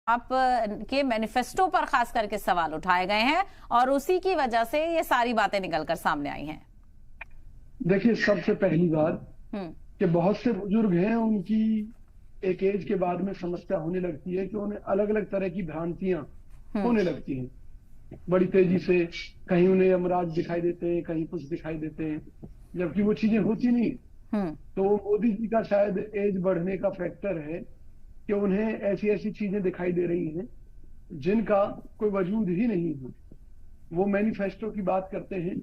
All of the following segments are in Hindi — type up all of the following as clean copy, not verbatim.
आप के मैनिफेस्टो पर खास करके सवाल उठाए गए हैं और उसी की वजह से ये सारी बातें निकलकर सामने आई हैं। देखिए, सबसे पहली बात हम्म। कि बहुत से बुजुर्ग हैं, उनकी एक एज के बाद में समस्या होने लगती है कि उन्हें अलग अलग तरह की भ्रांतियां हम्म। होने लगती हैं बड़ी तेजी से। कहीं उन्हें यमराज दिखाई देते हैं, कहीं कुछ दिखाई देते हैं, जबकि वो चीजें होती नहीं। हम्म। तो मोदी जी का शायद एज बढ़ने का फैक्टर है कि उन्हें ऐसी ऐसी चीजें दिखाई दे रही हैं जिनका कोई वजूद ही नहीं है। वो मैनिफेस्टो की बात करते हैं।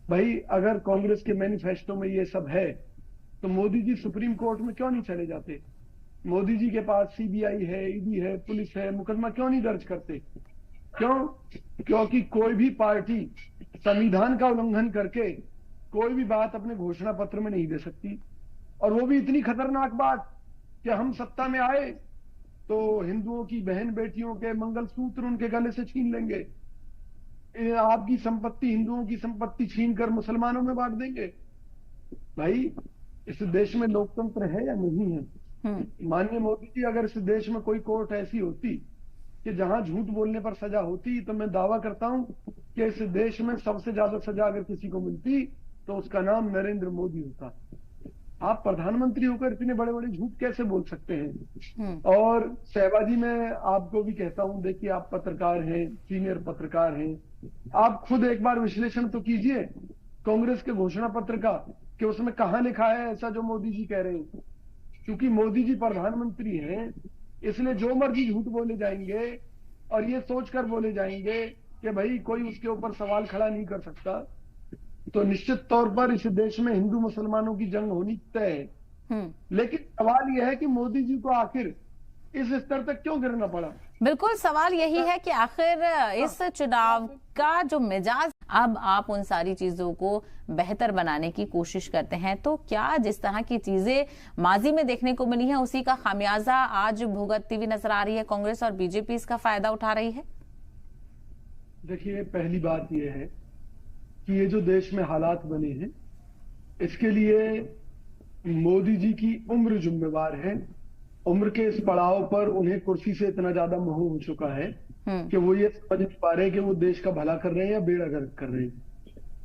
भाई, अगर कांग्रेस के मैनिफेस्टो में ये सब है तो मोदी जी सुप्रीम कोर्ट में क्यों नहीं चले जाते? मोदी जी के पास सीबीआई है, ईडी है, पुलिस है, मुकदमा क्यों नहीं दर्ज करते? क्यों? क्योंकि कोई भी पार्टी संविधान का उल्लंघन करके कोई भी बात अपने घोषणा पत्र में नहीं दे सकती। और वो भी इतनी खतरनाक बात कि हम सत्ता में आए तो हिंदुओं की बहन बेटियों के मंगलसूत्र उनके गले से छीन लेंगे, आपकी संपत्ति, हिंदुओं की संपत्ति छीन कर मुसलमानों में बांट देंगे। भाई, इस देश में लोकतंत्र है या नहीं है? माननीय मोदी जी, अगर इस देश में कोई कोर्ट ऐसी होती कि जहां झूठ बोलने पर सजा होती, तो मैं दावा करता हूं कि इस देश में सबसे ज्यादा सजा अगर किसी को मिलती तो उसका नाम नरेंद्र मोदी होता। आप प्रधानमंत्री होकर इतने बड़े बड़े झूठ कैसे बोल सकते हैं? और शहबाजी, मैं आपको भी कहता हूं, देखिए, आप पत्रकार हैं, सीनियर पत्रकार हैं, आप खुद एक बार विश्लेषण तो कीजिए कांग्रेस के घोषणा पत्र का कि उसमें कहां लिखा है ऐसा जो मोदी जी कह रहे हैं। क्योंकि मोदी जी प्रधानमंत्री हैं, इसलिए जो मर्जी झूठ बोले जाएंगे और ये सोचकर बोले जाएंगे कि भाई कोई उसके ऊपर सवाल खड़ा नहीं कर सकता। तो निश्चित तौर पर इस देश में हिंदू मुसलमानों की जंग होनी तय है। लेकिन सवाल यह है कि मोदी जी को आखिर इस स्तर तक क्यों गिरना पड़ा? बिल्कुल, सवाल यही है कि आखिर इस चुनाव का जो मिजाज, अब आप उन सारी चीजों को बेहतर बनाने की कोशिश करते हैं, तो क्या जिस तरह की चीजें माजी में देखने को मिली है उसी का खामियाजा आज भुगतती हुई नजर आ रही है कांग्रेस, और बीजेपी इसका फायदा उठा रही है? देखिए, पहली बात यह है कि ये जो देश में हालात बने हैं, इसके लिए मोदी जी की उम्र जिम्मेवार है। उम्र के इस पड़ाव पर उन्हें कुर्सी से इतना ज्यादा मोह हो चुका है कि वो ये समझ नहीं पा रहे कि वो देश का भला कर रहे हैं या बेड़ा गर्क कर रहे हैं,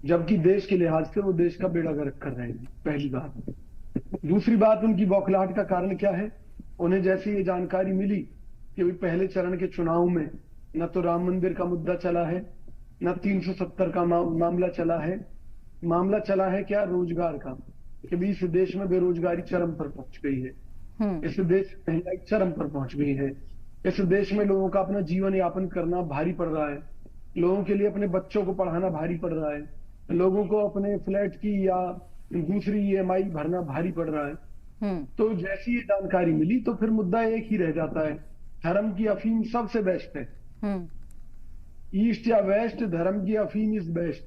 जबकि देश के लिहाज से वो देश का बेड़ा गर्क कर रहे हैं। पहली बात। दूसरी बात, उनकी बौखलाहट का कारण क्या है? उन्हें जैसे ये जानकारी मिली कि पहले चरण के चुनाव में न तो राम मंदिर का मुद्दा चला है, न 370 का मामला चला है। मामला चला है क्या? रोजगार का, कि भी इस देश में बेरोजगारी चरम पर पहुंच गई है, इस देश में महंगाई चरम पर पहुंच गई है, इस देश में लोगों का अपना जीवन यापन करना भारी पड़ रहा है, लोगों के लिए अपने बच्चों को पढ़ाना भारी पड़ रहा है, लोगों को अपने फ्लैट की या दूसरी ईएमआई भरना भारी पड़ रहा है। तो जैसी ये जानकारी मिली तो फिर मुद्दा एक ही रह जाता है, धर्म की अफीम सबसे बेस्ट है। ईस्ट या वेस्ट, धर्म की अफीम इज बेस्ट।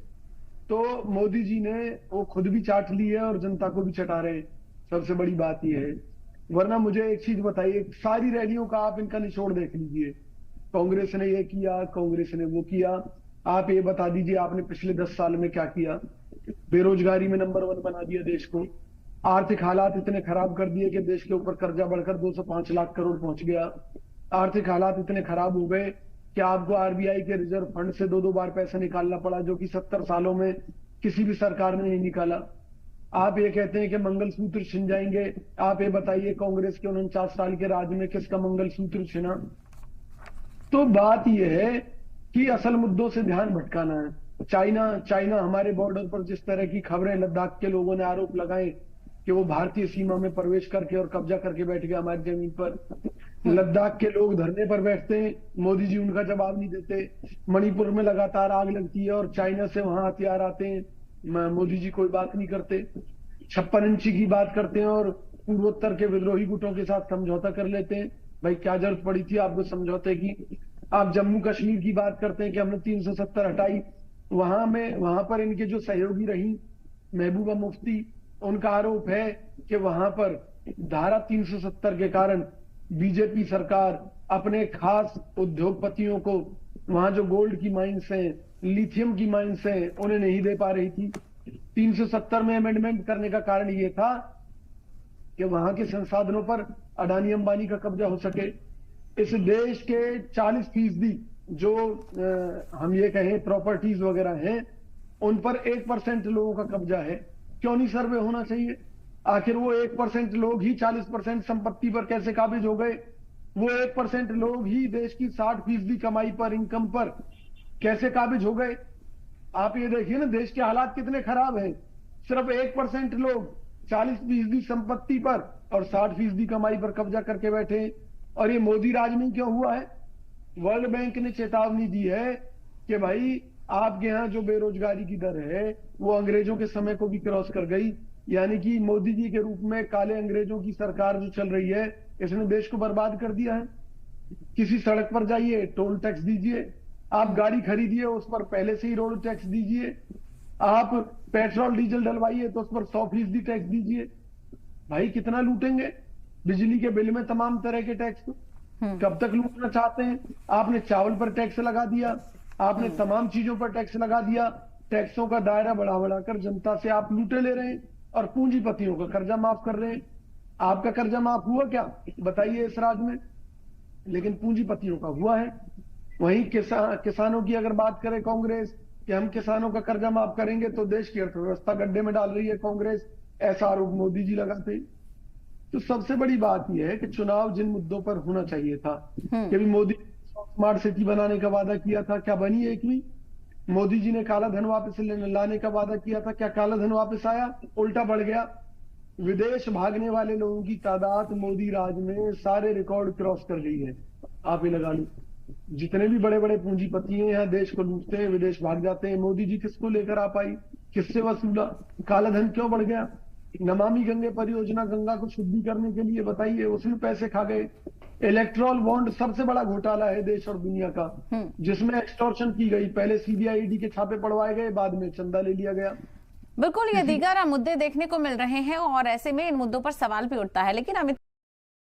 तो मोदी जी ने वो खुद भी चाट ली है और जनता को भी चटा रहे हैं। सबसे बड़ी बात यह है। वरना मुझे एक चीज बताइए, सारी रैलियों का आप इनका निचोड़ देख लीजिए। कांग्रेस ने ये किया, कांग्रेस ने वो किया। आप ये बता दीजिए आपने पिछले 10 साल में क्या किया? बेरोजगारी में नंबर 1 बना दिया देश को, आर्थिक हालात इतने खराब कर दिए कि देश के ऊपर कर्जा बढ़कर 205 लाख करोड़ पहुंच गया। आर्थिक हालात इतने खराब हो गए कि आपको आरबीआई के रिजर्व फंड से 2-2 बार पैसा निकालना पड़ा, जो कि 70 सालों में किसी भी सरकार ने नहीं निकाला। आप ये कहते हैं कि मंगलसूत्र छिन जाएंगे। आप ये बताइए कांग्रेस के 49 साल के राज में किसका मंगलसूत्र छिना? तो बात यह है कि असल मुद्दों से ध्यान भटकाना है। चाइना हमारे बॉर्डर पर जिस तरह की खबरें, लद्दाख के लोगों ने आरोप लगाए कि वो भारतीय सीमा में प्रवेश करके और कब्जा करके बैठ गया हमारी जमीन पर। लद्दाख के लोग धरने पर बैठते हैं, मोदी जी उनका जवाब नहीं देते। मणिपुर में लगातार आग लगती है और चाइना से वहां हथियार आते हैं, मोदी जी कोई बात नहीं करते। 56 इंची की बात करते हैं और पूर्वोत्तर के विद्रोही गुटों के साथ समझौता कर लेते हैं। भाई, क्या जरूरत पड़ी थी आपको समझौते की? आप जम्मू कश्मीर की बात करते हैं कि हमने 370 हटाई। वहां पर इनके जो सहयोगी रही महबूबा मुफ्ती, उनका आरोप है कि वहां पर धारा 370 के कारण बीजेपी सरकार अपने खास उद्योगपतियों को वहां जो गोल्ड की माइंस हैं, लिथियम की माइंस हैं, उन्हें नहीं दे पा रही थी। 370 में अमेंडमेंट करने का कारण यह था कि वहां के संसाधनों पर अडानी अंबानी का कब्जा हो सके। इस देश के 40% जो हम ये कहें प्रॉपर्टीज वगैरह हैं, उन पर 1% लोगों का कब्जा है। क्यों नहीं सर्वे होना चाहिए? आखिर वो 1% लोग ही 40% संपत्ति पर कैसे काबिज हो गए? वो 1% लोग ही देश की 60% कमाई पर, इनकम पर कैसे काबिज हो गए? आप ये देखिए ना, देश के हालात कितने खराब हैं। सिर्फ 1% लोग 40% संपत्ति पर और 60% कमाई पर कब्जा करके बैठे हैं। और ये मोदी राज में क्यों हुआ है? वर्ल्ड बैंक ने चेतावनी दी है कि भाई आपके यहाँ जो बेरोजगारी की दर है वो अंग्रेजों के समय को भी क्रॉस कर गई। यानी कि मोदी जी के रूप में काले अंग्रेजों की सरकार जो चल रही है, इसने देश को बर्बाद कर दिया है। किसी सड़क पर जाइए, टोल टैक्स दीजिए। आप गाड़ी खरीदिए, उस पर पहले से ही रोड टैक्स दीजिए। आप पेट्रोल डीजल डलवाइए तो उस पर 100% टैक्स दीजिए। भाई कितना लूटेंगे? बिजली के बिल में तमाम तरह के टैक्स कब तक लूटना चाहते हैं? आपने चावल पर टैक्स लगा दिया, आपने तमाम चीजों पर टैक्स लगा दिया। टैक्सों का दायरा बढ़ा बढ़ाकर जनता से आप लूटे ले रहे हैं और पूंजीपतियों का कर्जा माफ कर रहे हैं। आपका कर्जा माफ हुआ क्या बताइए इस राज्य में? लेकिन पूंजीपतियों का हुआ है। वहीं किसानों की अगर बात करें कांग्रेस कि हम किसानों का कर्जा माफ करेंगे तो देश की अर्थव्यवस्था गड्ढे में डाल रही है कांग्रेस, ऐसा आरोप मोदी जी लगाते हैं। तो सबसे बड़ी बात यह है कि चुनाव जिन मुद्दों पर होना चाहिए था, कि भी मोदी स्मार्ट सिटी बनाने का वादा किया था, क्या बनी एक भी? मोदी जी ने काला धन वापस लाने का वादा किया था, क्या काला धन वापस आया? उल्टा बढ़ गया। विदेश भागने वाले लोगों की तादाद मोदी राज में सारे रिकॉर्ड क्रॉस कर गई है। आप ही लगा लो, जितने भी बड़े बड़े पूंजीपति हैं यहाँ देश को लूटते हैं, विदेश भाग जाते हैं। मोदी जी किसको लेकर आ पाई? किससे वसूला? काला धन क्यों बढ़ गया? नमामि गंगे परियोजना, गंगा को शुद्धि करने के लिए, बताइए, उसमें पैसे खा गए। इलेक्ट्रॉल बॉन्ड सबसे बड़ा घोटाला है देश और दुनिया का, जिसमें एक्सटॉर्शन की गई। पहले सीबीआई ईडी के छापे पड़वाए गए, बाद में चंदा ले लिया गया। बिल्कुल, ये दीगर मुद्दे देखने को मिल रहे हैं और ऐसे में इन मुद्दों पर सवाल भी उठता है। लेकिन अमित